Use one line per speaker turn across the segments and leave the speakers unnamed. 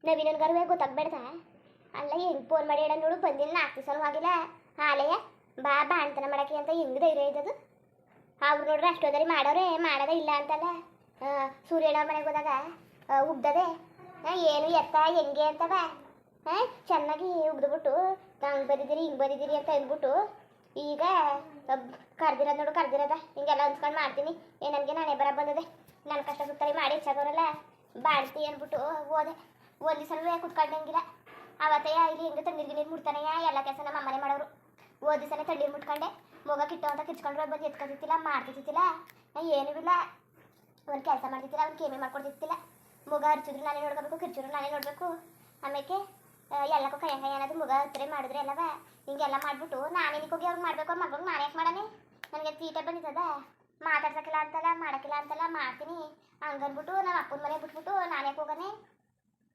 ನವೀನನ್ಗಾರು ಗೊತ್ತಾಗ್ಬೇಡ್ದ. ಅಲ್ಲ ಹೆಂಗೆ ಫೋನ್ ಮಾಡಿ ಹೇಳ ನೋಡು, ಬಂದಿಲ್ಲ 4 ದಿವಸನೂ ಆಗಿಲ್ಲ. ಹಾಲೆಯ ಬಾ ಬಾಣ್ತನ ಮಾಡಕ್ಕೆ ಅಂತ ಹೆಂಗೆ ಧೈರ್ಯ ಇದ್ದದು. ಅವ್ರು ನೋಡ್ರೆ ಅಷ್ಟೋದರಿ ಮಾಡೋರೆ, ಮಾಡೋದೇ ಇಲ್ಲ ಅಂತಲ್ಲ. ಸೂರ್ಯನವ್ರ ಮನೆಗೆ ಹೋದಾಗ ಉಗ್ದದೆ ಏನು ಎತ್ತ ಹೆಂಗೆ ಅಂತವ ಚೆನ್ನಾಗಿ ಉಗ್ದುಬಿಟ್ಟು ಹಂಗೆ ಬಂದಿದ್ದೀರಿ ಹಿಂಗೆ ಬಂದಿದ್ದೀರಿ ಅಂತ ಅಂದ್ಬಿಟ್ಟು ಈಗ ಕರ್ದಿರೋದು ನೋಡು, ಕರ್ದಿರೋದ ಹಿಂಗೆಲ್ಲ ಅನ್ಸ್ಕೊಂಡು ಮಾಡ್ತೀನಿ. ನನಗೆ ನಾನೇ ಬರ ಬಂದದೆ, ನನ್ನ ಕಷ್ಟ ಸುತ್ತಲಿ ಮಾಡಿ ಹೆಚ್ಚಾಗೋರಲ್ಲ ಬಾಳ್ತಿ ಅಂದ್ಬಿಟ್ಟು ಹೋದೆ. ಒಂದು ದಿವಸನೂ ಕುತ್ಕೊಂಡಂಗಿಲ್ಲ. ಅವತ್ತೇ ಇಲ್ಲಿ ಹೆಂಗೆ ತಣ್ಣೀರು ನೀರು ಮುಟ್ತಾನೆಯ ಎಲ್ಲ ಕೆಲಸ ನಮ್ಮ ಅಮ್ಮನೆ ಮಾಡೋರು. ಒಂದು ದಿವಸನೇ ತಣ್ಣೀರು ಮುಟ್ಕೊಂಡೆ, ಮೊಗ ಕಿಟ್ಟು ಅಂತ ಕಿಚ್ಕೊಂಡ್ರೆ ಬಂದು ಎತ್ಕೊತಿತ್ತಿಲ್ಲ, ಮಾಡ್ತಿತ್ತಿಲ್ಲ, ಏನೂ ಇಲ್ಲ. ಒಂದು ಕೆಲಸ ಮಾಡ್ತಿತ್ತಿಲ್ಲ, ಅವ್ನು ಕೇಮಿ ಮಾಡ್ಕೊಡ್ತಿತ್ತಿಲ್ಲ. ಮೊಗ ಹರಿಸಿದ್ರು ನಾನೇ ನೋಡ್ಕೋಬೇಕು, ಕಿರ್ಚಿದ್ರು ನಾನೇ ನೋಡಬೇಕು. ಆಮೇಲೆ ಎಲ್ಲಕ್ಕೂ ಕೈ ಅನ್ನೋದು ಮೊಗ ಹತ್ತಿರ ಮಾಡಿದ್ರೆ ಅಲ್ಲವ ಹಿಂಗೆಲ್ಲ ಮಾಡಿಬಿಟ್ಟು ನಾನೇನಿಗೆ ಹೋಗಿ ಅವ್ರಿಗೆ ಮಾಡಬೇಕು, ಅವ್ರ ಮಗಳಿಗೆ ನಾನು ಯಾಕೆ ಮಾಡಾನೆ? ನನಗೆ ತೀಟೆ ಬಂದಿದ್ದದ, ಮಾತಾಡ್ಸೋಕ್ಕಿಲ್ಲ ಅಂತಲ್ಲ, ಮಾಡೋಕ್ಕಿಲ್ಲ ಅಂತಲ್ಲ, ಮಾಡ್ತೀನಿ ಹಂಗನ್ಬಿಟ್ಟು ನಮ್ಮ ಅಪ್ಪನ ಮನೆ ಬಿಟ್ಬಿಟ್ಟು ನಾನು ಯಾಕೆ ಹೋಗಾನೆ?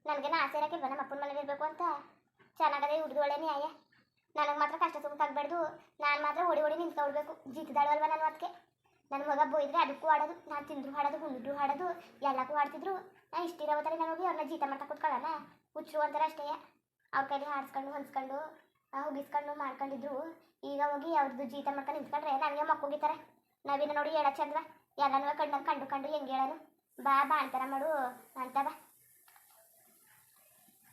ನನಗೇನು ಆಸೆ ಇರೋಕ್ಕಿಲ್ವ ನಮ್ಮ ಅಪ್ಪನ ಮನೇಲಿ ಇರಬೇಕು ಅಂತ? ಚೆನ್ನಾಗದೆ ಹುಡ್ದು ಒಳ್ಳೆ ನ್ಯಾಯ. ನನಗೆ ಮಾತ್ರ ಕಷ್ಟ ಸುಖ ಆಗಬಾರ್ದು, ನಾನು ಮಾತ್ರ ಓಡಿ ಓಡಿ ನಿಂತ್ಕೊಳ್ಬೇಕು. ಜೀತದಾಳಲ್ವ ನನ್ನ ಅದಕ್ಕೆ. ನನ್ನ ಮಗ ಬೋಯ್ದರೆ ಅದಕ್ಕೂ ಆಡೋದು, ನಾನು ತಿಂದ್ರು ಹಾಡೋದು, ಹುಂಡಿದ್ರು ಹಾಡೋದು, ಎಲ್ಲಕ್ಕೂ ಆಡ್ತಿದ್ರು. ನಾನು ಇಷ್ಟಿರೋವತ್ತಾರೆ ನಾನು ಹೋಗಿ ಅವ್ರನ್ನ ಜೀತ ಮಾಡ್ತಾ ಕೂತ್ಕೊಳ್ಳೋಣ, ಹುಚ್ಚರು ಅಂತಾರೆ ಅಷ್ಟೇ. ಅವ್ರ ಕೈಲಿ ಹಾಡ್ಸ್ಕೊಂಡು ಹೊಂದ್ಸ್ಕೊಂಡು ಹುಗಿಸ್ಕೊಂಡು ಮಾಡ್ಕೊಂಡಿದ್ರು. ಈಗ ಹೋಗಿ ಅವ್ರದ್ದು ಜೀತ ಮಾಡ್ಕೊಂಡು ನಿಂತ್ಕೊಂಡ್ರೆ ನನಗೆ ಮಕ್ಕೋಗಿತಾರೆ. ನಾವಿನ್ನು ನೋಡಿ ಹೇಳೋ ಚಂದ್ವ ಎಲ್ಲನೂ ಕಣ್ಣಲ್ಲಿ ಕಂಡು ಹೆಂಗೆ ಹೇಳೋನು? ಬಾ ಅಂತಾರ ಮಾಡು ಅಂತವ.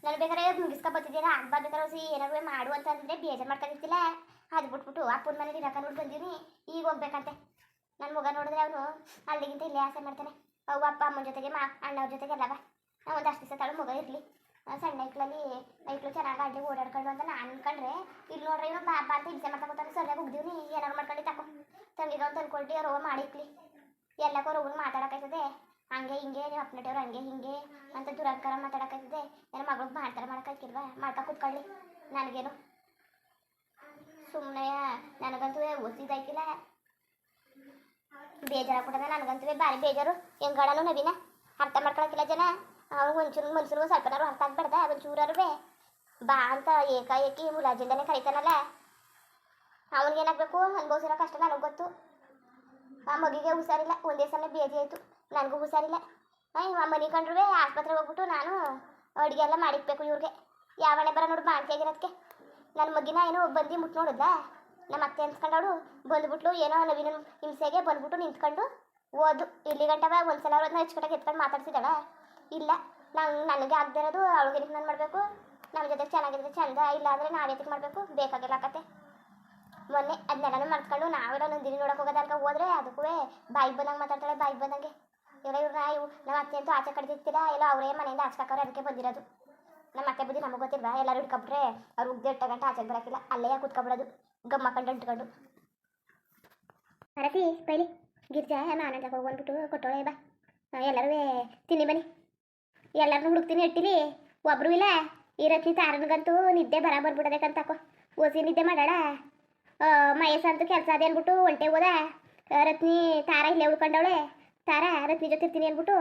ನಾನು ಬೇಕಾದ್ರೆ ಮುಗಿಸ್ಕೊ ಬರ್ತಿದ್ದೀನ, ಆಗ್ಬೇಕಾದ್ರೆ ಹೊಸಿ ಏನಾರು ಮಾಡು ಅಂತಂದರೆ ಬೇಜಾರು ಮಾಡ್ಕೊಂಡಿರ್ತಿಲ್ಲ. ಅದು ಬಿಟ್ಬಿಟ್ಟು ಅಪ್ಪನ ಮನೇಲಿ ಇರೋಕೆ ನೋಡಿ ಬಂದೀನಿ. ಈಗ ಹೋಗ್ಬೇಕಂತೆ. ನನ್ನ ಮಗ ನೋಡಿದ್ರೆ ಅವನು ಅಲ್ಲಿಗಿಂತ ಇಲ್ಲೇ ಆಸೆ ಮಾಡ್ತಾನೆ. ಅವು ಅಪ್ಪ ಅಮ್ಮನ ಜೊತೆಗೆ ಅಣ್ಣವ್ರ ಜೊತೆಗೆ ಅಲ್ಲವ ಒಂದು ಅಷ್ಟು ದಿವಸ ತಾಳು ಮಗ ಇರಲಿ, ಸಣ್ಣ ಐಕ್ಳು ಚೆನ್ನಾಗಿ ಅಡ್ಡಿ ಓಡಾಡ್ಕೊಂಡು ಅಂತ ನಾನು ಅನ್ಕೊಂಡ್ರೆ, ಇಲ್ಲಿ ನೋಡ್ರಿ ಇವಾಗ ಬಾಬಾ ಅಂತ ಹಿಂಸೆ ಮಾಡ್ತಾ ಕೂತಾನೆ. ಸರಿಯಾಗಿ ಹೋಗ್ದೀವಿ, ಏನಾರು ಮಾಡ್ಕೊಂಡು ತಕೊ ತಂಗಿರೋ ಅಂತ ಅಂದ್ಕೊಳ್ತಿ ರೋಗ ಮಾಡಿಕ್ಲಿ. ಎಲ್ಲಕ್ಕೂ ರೋಗನ ಮಾತಾಡೋಕ್ಕಾಯ್ತದೆ. ಹಂಗೆ ಹಿಂಗೆ ನೀವು ಅಪ್ಪನಟವ್ರು ಹಂಗೆ ಹಿಂಗೆ ಅಂತ ದುರಂಕಾರ ಮಾತಾಡೋಕ್ಕಾಯ್ತದೆ. ನನ್ನ ಮಗಳಿಗೆ ಮಾಡ್ತಾರೆ ಮಾಡೋಕ್ಕಾಯ್ತಿಲ್ವ? ಮಾಡ್ತಾ ಕೂತ್ಕೊಳ್ಳಿ, ನನಗೇನು ಸುಮ್ಮನೆ. ನನಗಂತೂ ಓದಿದಾಯ್ತಿಲ್ಲ, ಬೇಜಾರು ಕೊಡೋದ ನನಗಂತೂ ಭಾರಿ ಬೇಜಾರು. ಹೆಂಗಾಡನು ನವೀನ ಅರ್ಥ ಮಾಡ್ಕೊಳಕ್ಕಿಲ್ಲ ಜನ. ಅವ್ನು ಮನ್ಸೂರು ಸ್ವಲ್ಪನಾರು ಅರ್ಥ ಆಗ್ಬಾರ್ದ? ಒಂಚೂರೇ ಬಾ ಅಂತ ಏಕಾಏಕಿ ಮುಲಾಜಿಂದನೇ ಕರೀತಾನಲ್ಲ. ಅವನಿಗೇನಾಗಬೇಕು? ಅನುಭವಿಸಿರೋ ಕಷ್ಟ ನನಗೆ ಗೊತ್ತು. ಆ ಮಗಿಗೆ ಹುಷಾರಿಲ್ಲ, ಒಂದೇ ಸಲ ಬೇಜಿ ಆಯಿತು, ನನಗೂ ಹುಷಾರಿಲ್ಲ. ಮನೆ ಕಂಡ್ರೂ ಆಸ್ಪತ್ರೆಗೆ ಹೋಗ್ಬಿಟ್ಟು ನಾನು ಅಡುಗೆ ಎಲ್ಲ ಮಾಡಿಕ್ಬೇಕು ಇವ್ರಿಗೆ. ಯಾವಣೆ ಬರ ನೋಡು ಮಾಡ್ತಿಯಾಗಿರೋದಕ್ಕೆ. ನನ್ನ ಮಗಿನ ಏನೋ ಬಂದು ಮುಟ್ಟು ನೋಡಿದ್ಲ ನಮ್ಮ ಅತ್ತೆ ಅನ್ಸ್ಕೊಂಡವಳು, ಬಂದುಬಿಟ್ಲು ಏನೋ ನವೀನ ಹಿಂಸೆಗೆ ಬಂದ್ಬಿಟ್ಟು ನಿಂತ್ಕೊಂಡು ಓದು ಇಲ್ಲಿ ಗಂಟವ. ಒಂದ್ಸಲ ಅವ್ರನ್ನ ಹೆಚ್ಚುಕಟ್ಟಾಗಿ ಎತ್ಕೊಂಡು ಮಾತಾಡ್ಸಿದ್ದಾಳ. ಇಲ್ಲ ನನಗೆ ಆಗದೆ ಇರೋದು ಅವಳಿಗೆ ನಾನು ಮಾಡಬೇಕು. ನಮ್ಮ ಜೊತೆಗೆ ಚೆನ್ನಾಗಿದ್ರೆ ಚಂದ, ಇಲ್ಲ ಅಂದರೆ ನಾವು ಎತ್ತಿಗೆ ಮಾಡಬೇಕು. ಬೇಕಾಗಿಲ್ಲ ಕತೆ. ಮೊನ್ನೆ ಅದನ್ನೆಲ್ಲನೂ ಮರ್ತ್ಕೊಂಡು ನಾವೆಲ್ಲ ನಂದಿನಿ ನೋಡೋಕೆ ಹೋಗೋದಲ್ಕ ಹೋದ್ರೆ ಅದಕ್ಕೂ ಬಾಯಿಗೆ ಬಂದಂಗೆ ಮಾತಾಡ್ತಾಳೆ, ಬಾಯಿಗೆ ಬಂದಂಗೆ. ಇವ್ರನ್ನ ನಮ್ಮ ಅತ್ತೆ ಅಂತೂ ಆಚೆ ಕಡ್ದಿರ್ತೀರ, ಎಲ್ಲ ಅವರೇ ಮನೆಯಿಂದ ಆಚೆ ಹಾಕೋರು, ಅದಕ್ಕೆ ಬಂದಿರೋದು. ನಮ್ಮ ಅತ್ತೆ ಬುದ್ಧಿ ನಮಗೆ ಗೊತ್ತಿಲ್ವಾ? ಎಲ್ಲರೂ ಹಿಡ್ಕೊಬಿಟ್ರೆ ಅವ್ರು ಉಗ್ದೆ 8 ಗಂಟೆ ಆಚೆಗೆ ಬರೋಕ್ಕಿಲ್ಲ, ಅಲ್ಲೇ ಕೂತ್ಕೊಬಿಡೋದು ಗಮ್ಮಕೊಂಡು ಅಂಟ್ಕೊಂಡು. ಅರಸಿ ಬೈಲಿ ಗಿರ್ಜಾ ನಾನಂತ ಹೋಗ್ಬಂದ್ಬಿಟ್ಟು ಕೊಟ್ಟೋಳೆ ಬಾ, ಎಲ್ಲರೂ ತಿನ್ನಿ ಬನ್ನಿ. ಎಲ್ಲರನ್ನೂ ಹುಡುಕ್ತೀನಿ ಇಟ್ಟಿಲಿ, ಒಬ್ರು ಇಲ್ಲ. ಈ ರತ್ನಿ ತಾರನಿಗಂತೂ ನಿದ್ದೆ ಬರ್ಬಿಡೋದಕ್ಕಂತಕೋ ಓಸಿ ನಿದ್ದೆ ಮಾಡಾಳ. ಮಹೇಶ ಅಂತೂ ಕೆಲಸ ಅದೇ ಅಂದ್ಬಿಟ್ಟು ಹೊಂಟೆ ಹೋದ. ರತ್ನಿ ತಾರ ಇಲ್ಲೇ ಉಳ್ಕೊಂಡವಳೆ. ತಾರ ರತ್ನಿ ಜೊತೆ ಇರ್ತೀನಿ ಅಂದ್ಬಿಟ್ಟು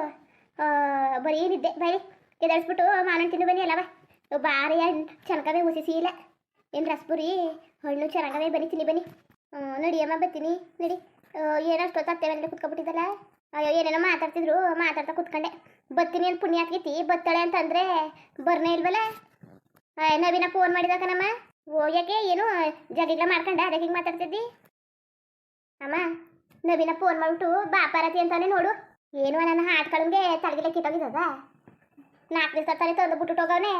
ಬರೀ ನಿದ್ದೆ ಬೈಲಿ ಕೆದಳಿಸ್ಬಿಟ್ಟು ಮಾನನ್ ತಿನ್ನು ಬನ್ನಿ ಅಲ್ಲವ. ಭಾರಿ ಚೆನ್ನಾಗವೇ ಹುಸಿ ಇಲ್ಲ ಏನು ರಸ್ಪುರಿ ಹಣ್ಣು ಚೆನ್ನಾಗವೇ ಬನ್ನಿ ತಿನ್ನಿ ಬನ್ನಿ. ನಡಿಯಮ್ಮ ಬರ್ತೀನಿ ನಡಿ. ಏನಷ್ಟೊತ್ತು ಅತ್ತೆ ಮನೇಲಿ ಕುತ್ಕೊಬಿಟ್ಟಿದ್ದಲ್ಲ. ಅಯ್ಯೋ ಏನೇನೋ ಮಾತಾಡ್ತಾ ಕುತ್ಕೊಂಡೆ. ಬರ್ತೀನಿ ಅಂತ ಪುಣ್ಯ ಹಾಕೈತಿ, ಬತ್ತಾಳೆ ಅಂತಂದರೆ ಬರ್ನೇ ಇಲ್ವಲ್ಲ. ನವೀನ ಫೋನ್ ಮಾಡಿದಾಗ ನಮ್ಮ ಯಾಕೆ ಏನು ಜಗಿಗ್ಲ ಮಾಡ್ಕೊಂಡೆ ಅದಕ್ಕೆ ಹಿಂಗೆ ಮಾತಾಡ್ತಿದ್ದಿ? ಅಮ್ಮ ನವೀನ ಫೋನ್ ಮಾಡಿಬಿಟ್ಟು ಬಾಪಾರತಿ ಅಂತಾನೆ ನೋಡು. ಏನು ನನ್ನ ಹಾಟ್ಗಳಿಗೆ ತಲೆಗಿಲ್ಲ ಕಿಟ್ಟೋಗಿದ್ದದ. 4 ದಿವಸ ತಾನೇ ತಂದು ಬಿಟ್ಟು ಹೋಗವನೆ.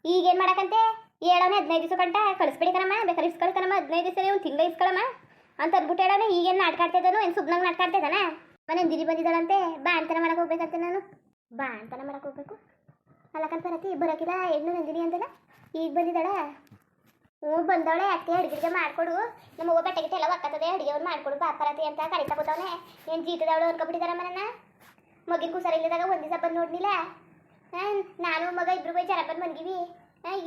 ಈಗೇನು ಮಾಡಕ್ಕಂತೆ? ಹೇಳೋನೆ 15 ದಿವಸ ಗಂಟ ಕಳಿಸ್ಬಿಡಿ ಕಣಮ್ಮ, ಬೇಕಾದ್ರೆ ಇಸ್ಕೊಳ್ಳಿ ಕಣಮ್ಮ, 15 ದಿವಸ ಒಂದು ತಿಂಗಳು ಇಸ್ಕೊಳ್ಳಮ್ಮ ಅಂತ ಅಂದ್ಬಿಟ್ಟು ಹೇಳೋನೆ. ಈಗೇನು ನಾಟ್ಕಾಡ್ತಿದ್ದಾನು? ಏನು ಸುಬ್ನಂಗೆ ನಾಟ್ಕಾಡ್ತಿದ್ದಾನ? ಮನೆ ದಿರಿ ಬಂದಿದ್ದಾಳಂತೆ, ಬಾ ಅಂತನ ಮಾಡಕ್ಕೆ ಹೋಗ್ಬೇಕಂತೆ ನಾನು. ಬಾ ಅಂತನ ಮಾಡಕ್ಕೆ ಹೋಗ್ಬೇಕು ಅಲ್ಲಕ್ಕಂತ ಪರತಿ ಬರೋಕಿಲ್ಲ ಹೆಣ್ಣು ನಂದಿನಿ ಅಂತಲ್ಲ, ಈಗ ಬಂದಿದ್ದಾಳ. ಬಂದವಳೆ ಅತ್ತೆ ಅಡುಗೆ ಮಾಡಿಕೊಡು, ನಮ್ಮ ಅವ್ವ ಬಟ್ಟೆಗಿಟ್ಟು ಎಲ್ಲ ಒಕ್ಕತ್ತದೆ, ಅಡುಗೆ ಅವ್ರು ಮಾಡಿಕೊಡು ಬಾಪರತಿ ಅಂತ ಕರಿತಾ ಕೂತವನೆ. ಏನು ಜೀತದವಳು ಅನ್ಕೊಬಿಟ್ಟಿದ್ದಾರಮ್ಮ ನನ್ನ. ಮಗಿನ ಹುಷಾರಿಲ್ಲದಾಗ ಒಂದು ದಿವಸ ಬಂದು ನೋಡ್ನಿಲ್ಲ. ನಾನು ಮಗ ಇಬ್ರು ಜರ ಬಂದು ಮನ್ಗಿವಿ.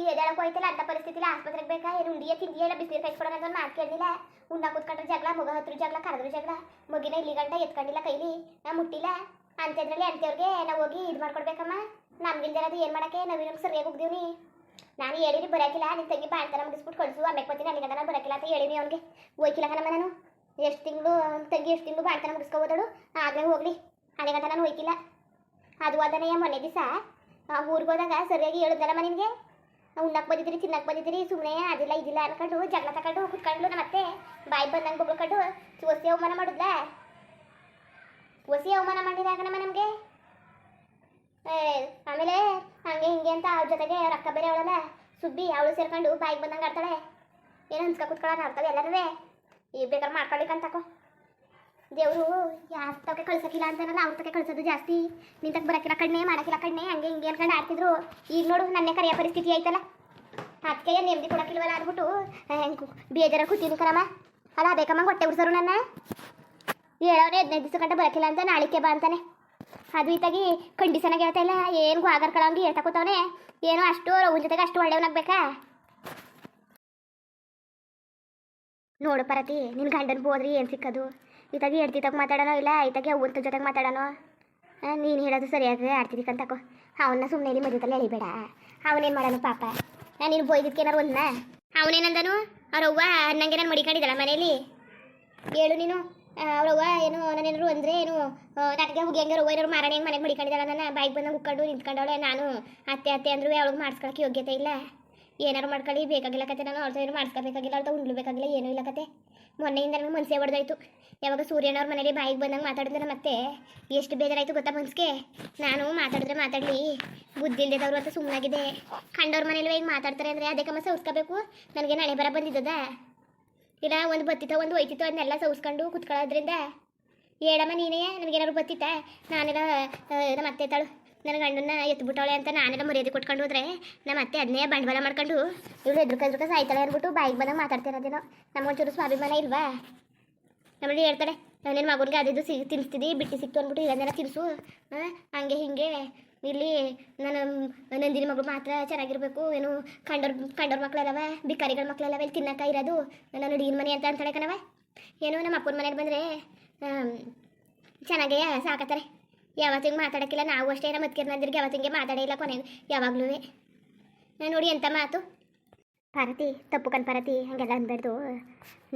ಈಗ ಎದಳಕ್ಕೆ ಹೋಯ್ತಲ್ಲ ಅಂತ ಪರಿಸ್ಥಿತಿಲ್ಲ, ಆಸ್ಪತ್ರೆಗೆ ಬೇಕಾ ಏನು ಉಂಡಿಯ ತಿಂಡಿಯ ಎಲ್ಲ ಬಿಸಿನೀರು ಕಾಯಿಸ್ಕೊಡೋಣ ಅಂತ ಮಾತು ಕೇಳಲಿಲ್ಲ. ಉಣ್ಣ ಕೂತ್ಕೊಂಡ್ರೆ ಜಗಳ, ಮಗ ಹತ್ರ ಜಗಳ, ಕರೆದ್ರು ಜಗಳ. ಮಗಿನ ಇಲ್ಲಿ ಗಂಟ ಎತ್ಕೊಂಡಿಲ್ಲ ಕೈಲಿ, ಮುಟ್ಟಿಲ್ಲ ಅಂತಿದ್ರಲ್ಲಿ ಅಂತೆಯವ್ರಿಗೆ ನಾವು ಹೋಗಿ ಇದು ಮಾಡ್ಕೊಡ್ಬೇಕಮ್ಮ. ನಮ್ಗಿಲ್ದಿರೋದು ಏನು ಮಾಡೋಕ್ಕೆ? ನವೀನಕ್ಕೆ ಸರಿಯಾಗಿ ಹೋಗ್ದೀವಿ. ನಾನು ಹೇಳಿರಿ ಬರೋಕಿಲ್ಲ, ನಿನ್ನ ತಂಗಿ ಬಾಣ್ತನ ಮುಗಿಸ್ಬಿಟ್ಟು ಕಳಿಸು, ಆಮೇಲೆ ಬರ್ತೀನಿ ಅಲ್ಲಿಗಂಟ ನಾನು ಬರೋಕಿಲ್ಲ ಅಂತ ಹೇಳಿನಿ ಅವ್ನಿಗೆ. ಹೋಯ್ಕಿಲ್ಲ ಕಣಮ್ಮ ನಾನು. ಎಷ್ಟು ತಿಂಗಳು ತಂಗಿ ಎಷ್ಟು ತಿಂಗಳು ಬಾಣ್ತನ ಮುಗಿಸ್ಕೋಬೋದಳು, ಆಗಲೇ ಹೋಗಲಿ. ಅಲ್ಲಿಗಂಟ ನಾನು ಹೋಯ್ಕಿಲ್ಲ. ಅದು ಅದನ್ನೇ ಮೊನ್ನೆ ದಿವಸ ಊರಿಗೆ ಹೋದಾಗ ಸರಿಯಾಗಿ ಹೇಳಿದ್ನಲ್ಲಮ್ಮ ನಿನಗೆ ಉಣ್ಣಕ್ಕೆ ಬಂದಿದ್ದೀರಿ ತಿನ್ನಕ್ಕೆ ಬಂದಿದ್ದೀರಿ ಸುಮ್ಮನೆ ಅದಿಲ್ಲ ಇದಿಲ್ಲ ಅನ್ಕೊಂಡು ಜಗಳ ತಗೊಂಡು ಕುತ್ಕೊಂಡು ಮತ್ತೆ ಬಾಯಿ ಬಂದಂಗೆ ಬೊಗಳ್ಕೊಂಡು ಒಸಿ ಅವಮಾನ ಮಾಡಿದ್ಲ ಒಸಿ ಅವಮಾನ ಮಾಡಿದಾಗನಮ್ಮ ನಮಗೆ ಆಮೇಲೆ ಹಂಗೆ ಹಿಂಗೆ ಅಂತ ಅವ್ರ ಜೊತೆಗೆ ರೊಕ್ಕ ಬೇರೆ ಅವಳಲ್ಲ ಸುಬ್ಬಿ ಅವಳು ಸೇರ್ಕೊಂಡು ಬಾಯಿಗೆ ಬಂದಂಗೆ ಆಡ್ತಾಳೆ ಏನು ಹಂಚ್ಕ ಕುತ್ಕೊಳ್ಳೋಣ ಆಡ್ತಾಳೆ ಎಲ್ಲರೂ ಈಗ ಬೇಕಾದ್ರೆ ಮಾಡ್ಕೊಳ್ಳಿಕ್ಕಂತಕೋ ದೇವರು ಯಾರ ತಕ್ಕೆ ಕಳ್ಸಕ್ಕಿಲ್ಲ ಅಂತಾನಲ್ಲ ಅವ್ರ ತಕ್ಕೆ ಕಳ್ಸೋದು ಜಾಸ್ತಿ ನಿಂತಕ್ಕೆ ಬರೋಕ್ಕಿಲ್ಲ ಕಣ್ಣೆ ಮಾಡೋಕ್ಕಿಲ್ಲ ಕಣ್ಣೆ ಹಂಗೆ ಹಿಂಗೆ ಅನ್ಕೊಂಡು ಆಡ್ತಿದ್ರು ಈಗ ನೋಡು ನನ್ನೇ ಕರೆಯೋ ಪರಿಸ್ಥಿತಿ ಆಯ್ತಲ್ಲ ಅದಕ್ಕೆ ನೆಮ್ಮದಿ ಕೊಡೋಕ್ಕಿಲ್ವಲ್ಲ ಅಂದ್ಬಿಟ್ಟು ಬೇಜಾರ ಕೂತೀನಿ ಕರಮ್ಮ ಅಲ್ಲ ಬೇಕಮ್ಮ ಹೊಟ್ಟೆ ಉಡ್ಸರು ನನ್ನ ಹೇಳೋರೆ 15 ದಿವಸ ಗಂಟೆ ಬರೋಕ್ಕಿಲ್ಲ ಅಂತ ನಾಳಿಕೆ ಬಾ ಅಂತಾನೆ ಅದು ಇತ್ತಾಗಿ ಕಂಡೀಷನಾಗಿ ಹೇಳ್ತಾ ಇಲ್ಲ ಏನು ಆಗಾರ್ ಕಳಂಗಿ ಹೇಳ್ತಾ ಕೂತವನೆ ಏನೋ ಅಷ್ಟು ರೌನ್ ಜೊತೆಗೆ ಅಷ್ಟು ಒಳ್ಳೆಯವನಾಗಬೇಕಾ ನೋಡು ಪರತಿ ನಿನ್ನ ಗಂಡನ ಹೋದ್ರಿ ಏನು ಸಿಕ್ಕದು ಇತ್ತಾಗಿ ಎಡ್ತಿತ್ತಾಗ ಮಾತಾಡೋಣ ಇಲ್ಲ ಇತ್ತಾಗಿ ಅವ್ವಂತ ಜೊತೆಗೆ ಮಾತಾಡೋಣ ನೀನು ಹೇಳೋದು ಸರಿಯಾಗಿ ಆಡ್ತಿದ್ದಕ್ಕಂತಕೋ ಅವನ್ನ ಸುಮ್ಮನೆ ಇಲ್ಲಿ ಮಧ್ಯದಲ್ಲಿ ಎಳಿಬೇಡ ಅವನೇನು ಮಾಡೋನು ಪಾಪ ನಾನು ನೀನು ಬೋಯ್ದಿದ್ಕೆ ಏನಾರು ಒಂದನ ಅವನೇನಂದನು ಅವ್ರವ್ವ ಅನ್ನಂಗೆ ನಾನು ಮಡಿಕೊಂಡಿದ್ದಲ್ಲ ಮನೇಲಿ ಹೇಳು ನೀನು ಅವ್ರವ್ವ ಏನು ನಾನೇನಾರು ಅಂದರೆ ಏನು ನನಗೆ ಹೋಗಿ ಹೆಂಗಾರು ಅವ್ವ ಏನಾರು ಮಾರಾಣಿ ಹೆಂಗೆ ಮನೆಗೆ ಮಡಿಕೊಂಡಿದ್ದಾಳ ನನ್ನ ಬಾಯಿಗೆ ಬಂದಂಗೆ ಉಕ್ಕೊಂಡು ನಿಂತ್ಕೊಂಡವಳೆ ನಾನು ಅತ್ತೆ ಅತ್ತೆ ಅಂದರೂ ಅವಳಿಗೆ ಮಾಡಿಸ್ಕೊಳಕ್ಕೆ ಯೋಗ್ಯತೆ ಇಲ್ಲ ಏನಾರು ಮಾಡ್ಕೊಳ್ಳಿ ಬೇಕಾಗಿಲ್ಲ ಕತೆ ನಾನು ಅವ್ರ ಏನು ಮಾಡಿಸ್ಕೋಬೇಕಾಗಿಲ್ಲ ಅವ್ರ ಉಂಡ್ಲು ಬೇಕಾಗಿಲ್ಲ ಏನೂ ಇಲ್ಲ ಕತೆ ಮೊನ್ನೆಯಿಂದ ನನಗೆ ಮನಸ್ಸೇ ಹೊಡೆದಾಯ್ತು ಯಾವಾಗ ಸೂರ್ಯನವ್ರ ಮನೇಲಿ ಬಾಯಿಗೆ ಬಂದಂಗೆ ಮಾತಾಡಿದ್ರೆ ಮತ್ತೆ ಎಷ್ಟು ಬೇಜಾರಾಯಿತು ಗೊತ್ತಾ ಮನ್ಸಿಗೆ ನಾನು ಮಾತಾಡಿದ್ರೆ ಮಾತಾಡಲಿ ಬುದ್ಧಿ ಇಲ್ಲದವ್ರು ಅಂತ ಸುಮ್ಮನಾಗಿದೆ ಕಂಡವ್ರ ಮನೇಲಿ ಈಗ ಮಾತಾಡ್ತಾರೆ ಅಂದರೆ ಅದೇ ಕಮ್ಮ ಸೌಸ್ಕೋಬೇಕು ನನಗೆ ನಾಳೆ ಬರ ಬಂದಿದ್ದದ ಇಲ್ಲ ಒಂದು ಬತ್ತಿತ್ತೋ ಒಂದು ಹೋಯ್ತಿತ್ತೋ ಅದನ್ನೆಲ್ಲ ಸೌಸ್ಕೊಂಡು ಕುತ್ಕೊಳ್ಳೋದ್ರಿಂದ ಹೇಳಮ್ಮ ನೀನೇ ನನಗೇನಾದ್ರು ಬತ್ತಿತ್ತ ನಾನೆಲ್ಲ ನಮ್ಮ ಅತ್ತೆ ತಾಳು ನನ್ನ ಗಂಡನ್ನ ಎತ್ಬಿಟ್ಟವಳೆ ಅಂತ ನಾನೆಲ್ಲ ಮರ್ಯಾದೆ ಕೊಟ್ಕೊಂಡು ಹೋದ್ರೆ ನಮ್ಮ ಅತ್ತೆ ಅದನ್ನೇ ಬಂಡವಾಳ ಮಾಡ್ಕೊಂಡು ಇವಳು ಎದ್ರುಕ ಸಾಯ್ತಾಳೆ ಅಂದ್ಬಿಟ್ಟು ಬಾಯಿಗೆ ಬಂದಾಗ ಮಾತಾಡ್ತಿರೋದೇನೋ ನಮಗೊಂಚೂರು ಸ್ವಾಭಿಮಾನ ಇಲ್ವಾ ನಮ್ಮಲ್ಲಿ ಹೇಳ್ತಾಳೆ ನಿನ್ನ ಮಗನಿಗೆ ಅದಿದ್ದು ತಿನ್ನಿಸ್ತಿದ್ದಿ ಬಿಟ್ಟು ಸಿಕ್ತು ಅಂದ್ಬಿಟ್ಟು ಇದನ್ನೆಲ್ಲ ತಿನ್ನಿಸು ಹಂಗೆ ಹಿಂಗೆ ಇಲ್ಲಿ ನನ್ನ ನಂದಿನಿ ಮಗಳು ಮಾತ್ರ ಚೆನ್ನಾಗಿರ್ಬೇಕು ಏನು ಕಂಡೋರ್ ಮಕ್ಳೆಲ್ಲವ ಬಿಕಾರಿಗಳ ಮಕ್ಳೆಲ್ಲವ ಇಲ್ಲಿ ತಿನ್ನಕ್ಕ ಇರೋದು ನಾನು ಅಡಿನ ಮನೆ ಅಂತ ಅಂತಾಳೆ ಕಣವ ಏನು ನಮ್ಮ ಅಪ್ಪನ ಮನೆಗೆ ಬಂದರೆ ಚೆನ್ನಾಗೇ ಸಾಕತ್ತಾರೆ ಯಾವತ್ತಿಗೆ ಮಾತಾಡೋಕ್ಕಿಲ್ಲ ನಾವು ಅಷ್ಟೇ ನಮ್ಮ ಅತ್ತಿಗೆ ನಂದಿರಿಗೆ ಯಾವತ್ತಿಗೆ ಮಾತಾಡೇ ಇಲ್ಲ ಕೊನೆಗೆ ಯಾವಾಗಲೂ ನೋಡಿ ಎಂಥ ಮಾತು ಪಾರ್ವತಿ ತಪ್ಪು ಪಾರ್ವತಿ ಹಾಗೆಲ್ಲ ಅನ್ಬೇಡ್ದು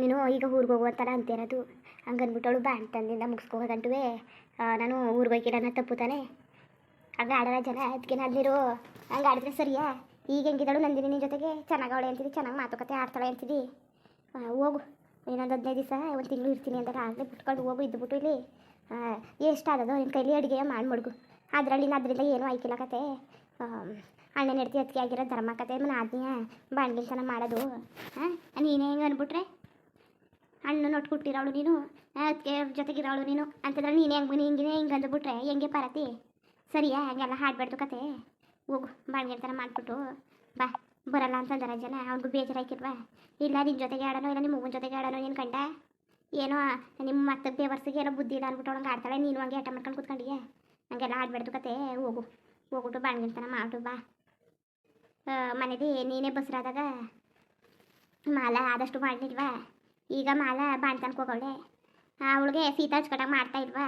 ನೀನು ಈಗ ಊರಿಗೆ ಹೋಗುವಂತಾರ ಅಂತಿರೋದು ಹಂಗನ್ಬಿಟ್ಟವಳು ಬಾಣ್ತಂದಿಂದ ಮುಗಿಸ್ಕೋಗಂಟುವೆ ನಾನು ಊರಿಗೆ ಹೋಗಿಲ್ಲ ಅನ್ನೋ ತಪ್ಪು ತಾನೆ ಹಂಗೆ ಆಡೋಣ ಜನ ಅದಕ್ಕೆ ನಾನಿರು ಹಂಗೆ ಆಡಿದ್ರೆ ಸರಿಯಾ ಈಗ ಹೆಂಗಿದ್ದಾಳು ನಂದಿನಿ ನಿನ್ನ ಜೊತೆಗೆ ಚೆನ್ನಾಗಿ ಅವಳೆ ಅಂತಿದ್ದಿ ಚೆನ್ನಾಗಿ ಮಾತುಕತೆ ಆಡ್ತಾಳೆ ಅಂತಿದ್ದಿ ಹೋಗು ಇನ್ನೊಂದು 15 ದಿವಸ ಒಂದು ತಿಂಗಳು ಇರ್ತೀನಿ ಅಂತ ಆಗಲೇ ಬಿಟ್ಕೊಂಡು ಹೋಗು ಇದ್ದುಬಿಟ್ಟು ಇಲ್ಲಿ ಎಷ್ಟಾದದು ನಿನ್ನ ಕೈಲಿ ಅಡುಗೆ ಮಾಡಿ ಮಡ್ಗು ಅದರಲ್ಲಿ ಅದರಿಂದ ಏನೂ ಆಯ್ಕಿಲ್ಲ ಕತೆ ಅಣ್ಣನ ಹೆಡ್ತಿ ಅದಕ್ಕೆ ಆಗಿರೋ ಧರ್ಮ ಕತೆ ಆದ್ಮೀಯ ಬಾಣ್ಗಿಲ್ತನ ಮಾಡೋದು ನೀನೇ ಹೆಂಗೆ ಅಂದ್ಬಿಟ್ರೆ ಹಣ್ಣು ನೊಟ್ಕೊಟ್ಟಿರೋಳು ನೀನು ಅದಕ್ಕೆ ಜೊತೆಗಿರೋಳು ನೀನು ಅಂತಂದ್ರೆ ನೀನೇ ಹಿಂಗೆ ಅಂದ್ಬಿಟ್ರೆ ಹೆಂಗೆ ಪಾರತಿ ಸರಿಯಾ ಹಂಗೆಲ್ಲ ಹಾಡ್ಬಾರ್ದು ಕತೆ ಹೋಗು ಬಾಣ್ಗಿಲ್ತನ ಮಾಡಿಬಿಟ್ಟು ಬಾ ಬರಲ್ಲ ಅಂತಂದಾರ ಜನ ಅವ್ನಿಗೂ ಬೇಜಾರಾಯ್ಕಿಲ್ವಾ ಇಲ್ಲ ನಿನ್ನ ಜೊತೆಗೆ ಆಡೋಣ ಇಲ್ಲ ನಿಮ್ಮ ಮಗನ ಜೊತೆಗೆ ಆಡೋಣ ನೀನು ಕಂಡ ಏನೋ ನಿಮ್ಮ ಮತ್ತೆ ಬೇವರ್ಸಿಗೆ ಏನೋ ಬುದ್ಧಿ ಇಲ್ಲ ಅಂದ್ಬಿಟ್ಟು ಅವ್ಳಿಗೆ ಆಡ್ತಾಳೆ ನೀನು ಹಂಗೆ ಆಟ ಮಾಡ್ಕೊಂಡು ಕೂತ್ಕೊಂಡಿಯೇ ಹಂಗೆಲ್ಲ ಆಡ್ಬಾರ್ದು ಕತೆ ಹೋಗ್ಬಿಟ್ಟು ಬಾಣ್ಗಿಲ್ತನ ಮಾಡು ಬಾ ಮನೇಲಿ ನೀನೇ ಬಸ್ರಾದಾಗ ಮಾಲ ಆದಷ್ಟು ಮಾಡಲಿಲ್ವಾ ಈಗ ಮಾಲ ಬಾಣ್ತನಕ್ಕೆ ಹೋಗವಳೆ ಅವಳಿಗೆ ಸೀತಾ ಹಚ್ಕೊಟ್ಟಂಗೆ ಮಾಡ್ತಾ ಇಲ್ವಾ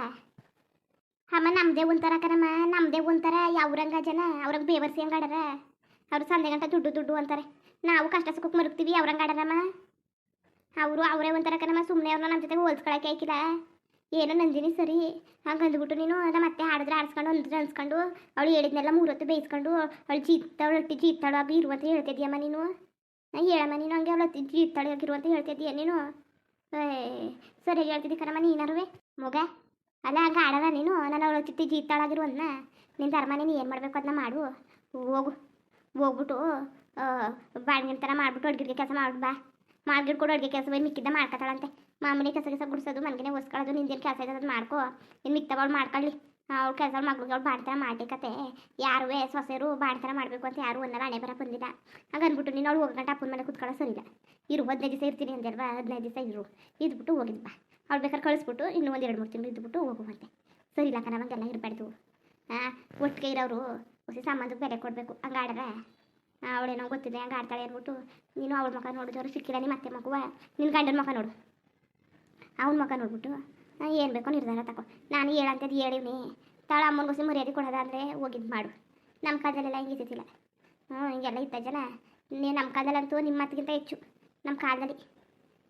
ಅಮ್ಮ ನಮ್ಮದೇ ಒಂಥರ ಕಣಮ್ಮ ನಮ್ಮದೇ ಒಂಥರ ಯಾವ್ರಂಗ ಜನ ಅವ್ರಿಗೆ ಬೇವರ್ಸಿ ಹಂಗೆ ಆಡಾರ ಅವ್ರು ಸಂದೆ ಗಂಟೆ ದುಡ್ಡು ಅಂತಾರೆ ನಾವು ಕಷ್ಟ ಸುಖಕ್ಕೆ ಮರುಗ್ತೀವಿ ಅವ್ರಂಗೆ ಆಡಾರಮ್ಮ ಅವರೇ ಒಂಥರ ಕಣಮ್ಮ ಸುಮ್ಮನೆ ಅವ್ರನ್ನ ನಮ್ಮ ಜೊತೆಗೆ ಹೋಲ್ಸ್ಕೊಳಕ್ಕೆ ಆಯ್ಕಿಲ್ಲ ಏನೋ ನಂದಿನಿ ಸರಿ ಹಂಗೆ ಅಂದ್ಬಿಟ್ಟು ನೀನು ನಮ್ಮ ಅತ್ತೆ ಹಾಡಿದ್ರೆ ಆಡಿಸ್ಕೊಂಡು ಅನ್ಸ್ಕೊಂಡು ಅವಳು ಹೇಳಿದ್ನೆಲ್ಲ 3 ಹೊತ್ತು ಬೇಯಿಸ್ಕೊಂಡು ಅವಳು ಹೊಟ್ಟಿ ಜೀತ್ತಾಳು ಆಗಿ ಇರುವಂತ ಹೇಳ್ತಿದ್ದೀಯಮ್ಮ ನೀನು ಹೇಳಮ್ಮ ನೀನು ಹಂಗೆ ಅವಳು ಜೀತ್ತಾಳು ಆಗಿರುವಂತ ಹೇಳ್ತಿದ್ದೀಯ ನೀನು ಸರಿಯಾಗಿ ಹೇಳ್ತಿದ್ದಿ ಕಣಮ್ಮ ನೀನಾರುವೆ ಮಗ ಅಲ್ಲ ಹಂಗೆ ಆಡಲ್ಲ ನೀನು ನಾನು ಅವಳು ಜೀತ್ತಾಳಾಗಿರುವಂತನ ನಿನ್ನ ಧರ್ಮ ನೀನು ಏನು ಮಾಡಬೇಕು ಅದನ್ನ ಮಾಡು ಹೋಗ್ಬಿಟ್ಟು ಬಾಣ್ಗಿನ ಥರ ಮಾಡಿಬಿಟ್ಟು ಅಡುಗೆ ಕೆಲಸ ಮಾಡ್ಬಿಟ್ಟು ಬಾ ಮಾಡ್ಗಿಡ್ಕೊಡು ಅಡುಗೆ ಕೆಲಸ ಬೈ ಮಿಕ್ಕಿದ್ದ ಮಾಡ್ಕೊತಾಳಂತೆ ಮಾಮೂಲಿ ಕೆಲಸ ಗುಡಿಸೋದು ಮನೆಗೆ ಒಸ್ಕೊಳ್ಳೋದು ನಿಂದೇನು ಕೆಲಸ ಇದೆ ಅದು ಮಾಡ್ಕೋ ಇನ್ನು ಮಿಕ್ತವಳು ಮಾಡ್ಕೊಳ್ಳಿ ಅವ್ಳು ಕೆಲಸ ಮಗ್ಳಿಗೆ ಅವ್ಳು ಬಾಡ್ತಾರ ಮಾಡ್ಲಿಕ್ಕತ್ತೆ ಯಾರುವೇ ಸೊಸೆರು ಬಾಡ್ತಾರ ಮಾಡಬೇಕು ಅಂತ ಯಾರು ಒಂದಲ್ಲ ಹಣೆ ಬರ ಬಂದಿಲ್ಲ ಹಂಗೆ ಅಂದ್ಬಿಟ್ಟು ನೀನು ಅವಳು ಹೋಗಂಟ ಅಪ್ಪನ ಮನೆ ಕುತ್ಕೊಳ್ಳೋ ಸರಿಯಿಲ್ಲ 15 ದಿವಸ ಇರ್ತೀನಿ ಅಂದಲ್ವಾ 15 ದಿವಸ ಇದ್ಬಿಟ್ಟು ಹೋಗಿದ್ಬಾ ಅವ್ಳು ಬೇಕಾದ್ರೆ ಕಳಿಸ್ಬಿಟ್ಟು ಇನ್ನೂ ಒಂದು 2-3 ತಿಂಗಳು ಇದ್ಬಿಟ್ಟು ಹೋಗುವಂತೆ ಸರಿ ಇಲ್ಲ ಕಣ ನಮಗೆಲ್ಲ ಇರಬಾರ್ದು ಒಟ್ಟಿಗೆ ಇರೋರು ಹೊಸ ಸಂಬಂಧಕ್ಕೆ ಬೆಲೆ ಕೊಡಬೇಕು ಹಂಗೆ ಆಡ್ರೆ ಅವಳೇನೋ ಗೊತ್ತಿದೆ ಹಂಗೆ ಆಡ್ತಾಳೆ ಅಂದ್ಬಿಟ್ಟು ನೀನು ಅವಳ ಮುಖ ನೋಡಿದವರು ಸಿಕ್ಕಿಲ್ಲ ನಿಮ್ಮ ಅತ್ತೆ ಮಗುವ ನಿನ್ನ ಗಂಡನ ಮುಖ ನೋಡು ಅವನ ಮುಖ ನೋಡ್ಬಿಟ್ಟು ಏನು ಬೇಕೋ ನಿರ್ಧಾರ ತಗೋ ನಾನು ಹೇಳಂತದ್ದು ಹೇಳಿವ್ನಿ ತಾಳ ಅಮ್ಮನಿಗೋಸಿ ಮರ್ಯಾದೆ ಕೊಡೋದ ಅಂದರೆ ಹೋಗಿದ್ದು ಮಾಡು ನಮ್ಮ ಕಾಲದಲ್ಲೆಲ್ಲ ಹಿಂಗಿದ್ದಿಲ್ಲ ಹಿಂಗೆಲ್ಲ ಇದ್ದ ಜನ ನಮ್ಮ ಕಾಲದಲ್ಲಂತೂ ನಿಮ್ಮ ಮತ್ತಿಗಿಂತ ಹೆಚ್ಚು ನಮ್ಮ ಕಾಲದಲ್ಲಿ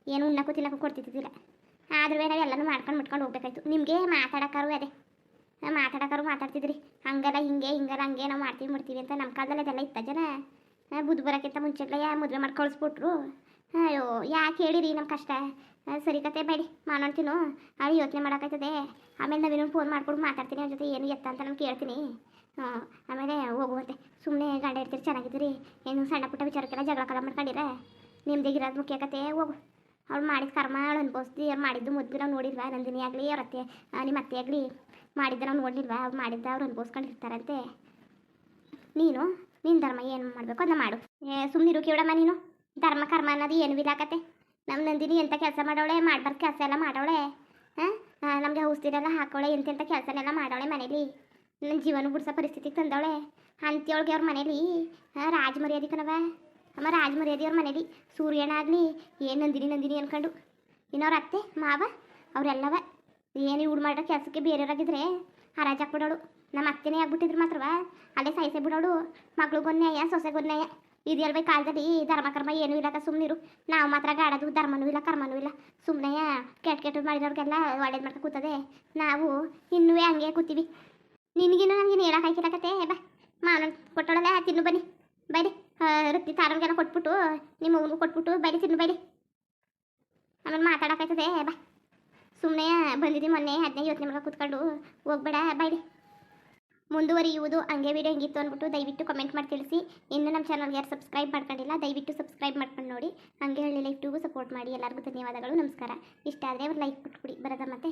ಏನು ಉಣ್ಣಕ್ಕೂ ತಿನ್ನಕ್ಕೂ ಕೊಡ್ತಿದ್ದಿಲ್ಲ ಆದ್ರೂ ನಾವು ಎಲ್ಲನೂ ಮಾಡ್ಕೊಂಡು ಹೋಗ್ಬೇಕಾಯ್ತು ನಿಮಗೆ ಮಾತಾಡೋಕ್ಕಾರು ಅದೇ ಮಾತಾಡೋಕಾರು ಮಾತಾಡ್ತಿದ್ರಿ ಹಂಗಲ್ಲ ಹಿಂಗೆ ಹಿಂಗಲ್ಲ ಹಂಗೆ ನಾವು ಮಾಡ್ತೀವಿ ಅಂತ ನಮ್ಮ ಕಾಲದಲ್ಲಿ ಅದೆಲ್ಲ ಇತ್ತ ಜನ ಬುದ್ಧಿ ಬರೋಕ್ಕಿಂತ ಮುಂಚೆಲ್ಲ ಮದುವೆ ಮಾಡಿ ಕಳಿಸ್ಬಿಟ್ರು. ಅಯ್ಯೋ ಯಾಕೆ ಹೇಳಿರಿ ನಮ್ಮ ಕಷ್ಟ. ಸರಿ ಕತೆ ಬೇಡಿ ಮಾಡೋಣ್ತೀನು ಅಲ್ಲಿ ಯೋಚನೆ ಮಾಡೋಕ್ಕಾಯ್ತದೆ. ಆಮೇಲೆ ನಾವೇನೋ ಫೋನ್ ಮಾಡ್ಕೊಂಡು ಮಾತಾಡ್ತೀನಿ ಅವ್ರ ಜೊತೆ ಏನು ಎತ್ತ ಅಂತ ನಾನು ಕೇಳ್ತೀನಿ. ಆಮೇಲೆ ಹೋಗುವಂತೆ ಸುಮ್ಮನೆ ಗಂಡ ಇರ್ತೀರಿ ಚೆನ್ನಾಗಿದ್ದೀರಿ, ಏನು ಸಣ್ಣ ಪುಟ್ಟ ವಿಚಾರಕ್ಕೆಲ್ಲ ಜಗಳ ಕಲ ಮಾಡ್ಕೊಂಡಿರ ನಿಮ್ದಿಗಿರೋದು ಮುಖ್ಯ ಕತೆ. ಹೋಗು ಅವ್ಳು ಮಾಡಿದ ಕರ್ಮ ಅವಳು ಅನ್ಭವಿಸ್ತಿ. ಅವ್ರು ಮಾಡಿದ್ದು ಮುದ್ದು ನಾವು ನೋಡಿಲ್ವಾ, ನಂದಿನಿ ಆಗಲಿ ಅವ್ರ ಅತ್ತೆ ನಿಮ್ಮ ಅತ್ತೆ ಆಗಲಿ ಮಾಡಿದ್ದ ನಾವು ನೋಡಲಿಲ್ವಾ, ಅವ್ರು ಮಾಡಿದ್ದ ಅವ್ರು ಅನ್ಭವಿಸ್ಕೊಂಡಿರ್ತಾರಂತೆ. ನೀನು ನಿನ್ನ ಧರ್ಮ ಏನು ಮಾಡಬೇಕು ಅದನ್ನ ಮಾಡು. ಸುಮ್ಮನಿರು ಕೇಳಮ್ಮ ನೀನು. ಧರ್ಮ ಕರ್ಮ ಅನ್ನೋದು ಏನು ಇಲ್ಲಾಕತ್ತೆ. ನಮ್ಮ ನಂದಿನಿ ಎಂಥ ಕೆಲಸ ಮಾಡೋಳೆ, ಮಾಡ್ಬಾರ್ದು ಕೆಲಸ ಎಲ್ಲ ಮಾಡೋಳೆ. ನಮಗೆ ಔಷಧಿನೆಲ್ಲ ಹಾಕೋಳೆ, ಎಂತೆಂಥ ಕೆಲಸನೆಲ್ಲ ಮಾಡೋಳೆ ಮನೇಲಿ. ನನ್ನ ಜೀವನ ಬಿಡ್ಸೋ ಪರಿಸ್ಥಿತಿಗೆ ತಂದವಳೆ ಅಂತ್ಯೊಳಗೆ ಅವ್ರ ಮನೇಲಿ. ರಾಜ ಮರ್ಯಾದೆ ಕಣವ ಅಮ್ಮ, ರಾಜ ಮರ್ಯಾದೆ ಅವ್ರ ಮನೇಲಿ. ಸೂರ್ಯನ ಆಗಲಿ ಏನು ನಂದಿನಿ ಅನ್ಕೊಂಡು ಇನ್ನವ್ರ ಅತ್ತೆ ಮಾವ ಅವರೆಲ್ಲವ ಏನು ಇವ್ರು ಮಾಡೋ ಕೆಲಸಕ್ಕೆ ಬೇರೆಯವರಾಗಿದ್ರೆ ಹರಾಜ್ ಹಾಕ್ಬಿಡೋಳು. ನಮ್ಮ ಅತ್ತೆನೇ ಆಗ್ಬಿಟ್ಟಿದ್ರು ಮಾತ್ರವ ಅಲ್ಲೇ ಸಾಯಿಸೇ ಬಿಡೋಳು. ಮಗಳಿಗೊಂನ್ಯಾಯ ಸೊಸೆಗೊಂನ್ಯಾಯ ಇದು ಹೇಳ್ಬೇಕು. ಕಾಲದಲ್ಲಿ ಧರ್ಮ ಕರ್ಮ ಏನೂ ಇಲ್ಲಕ ಸುಮ್ಮನಿರು. ನಾವು ಮಾತ್ರ ಗಾಡೋದು ಧರ್ಮನೂ ಇಲ್ಲ ಕರ್ಮನೂ ಇಲ್ಲ. ಸುಮ್ಮನೆ ಕೆಟ್ಟ ಮಾಡಿರೋರಿಗೆಲ್ಲ ಒಳ್ಳೇದು ಮಾಡ್ಕೊ ಕೂತದೆ. ನಾವು ಇನ್ನೂ ಹಂಗೆ ಕೂತೀವಿ. ನಿನಗಿನ್ನೂ ನನಗಿನ್ನು ಹೇಳಕ್ಕೆ ಹಾಕಿರಕತ್ತೆ. ಬಾ ಮಾವನ ಕೊಟ್ಟೋಳಲ್ಲ ತಿನ್ನು ಬನ್ನಿ ಬೈರಿ. ರತ್ತಿ ತಾರಂಗೆಲ್ಲ ಕೊಟ್ಬಿಟ್ಟು ನಿಮ್ಮ ಮಗನಿಗೂ ಕೊಟ್ಬಿಟ್ಟು ಬೈರಿ ತಿನ್ನು ಬೈರಿ. ಆಮೇಲೆ ಮಾತಾಡೋಕ್ಕಾಯ್ತದೆ. ಬಾ ಸುಮ್ಮನೆ ಬಂದಿದ್ದೀವಿ ಮೊನ್ನೆ ಅದನ್ನೇ ಯೋಚನೆ ಮಾಡ್ಕೊ ಕೂತ್ಕೊಂಡು ಹೋಗ್ಬೇಡ ಬೈರಿ. ಮುಂದುವರಿಯುವುದು ಹಂಗೆ ವಿಡಿಯೋ ಹೆಂಗಿತ್ತು ಅಂದ್ಬಿಟ್ಟು ದಯವಿಟ್ಟು ಕಮೆಂಟ್ ಮಾಡಿ ತಿಳಿಸಿ. ಇನ್ನು ನಮ್ಮ ಚಾನಲ್ಗೆ ಯಾರು ಸಬ್ಸ್ಕ್ರೈಬ್ ಮಾಡ್ಕೊಂಡಿಲ್ಲ ದಯವಿಟ್ಟು ಸಬ್ಸ್ಕ್ರೈಬ್ ಮಾಡ್ಕೊಂಡು ನೋಡಿ. ಹಂಗೆ ಹೇಳಿ ಲೈಕ್ ಟೂಗೂ ಸಪೋರ್ಟ್ ಮಾಡಿ. ಎಲ್ಲರಿಗೂ ಧನ್ಯವಾದಗಳು, ನಮಸ್ಕಾರ. ಇಷ್ಟ ಆದರೆ ಒಂದು ಲೈಕ್ ಕೊಟ್ಬಿಡಿ ಬರೋದ ಮತ್ತೆ.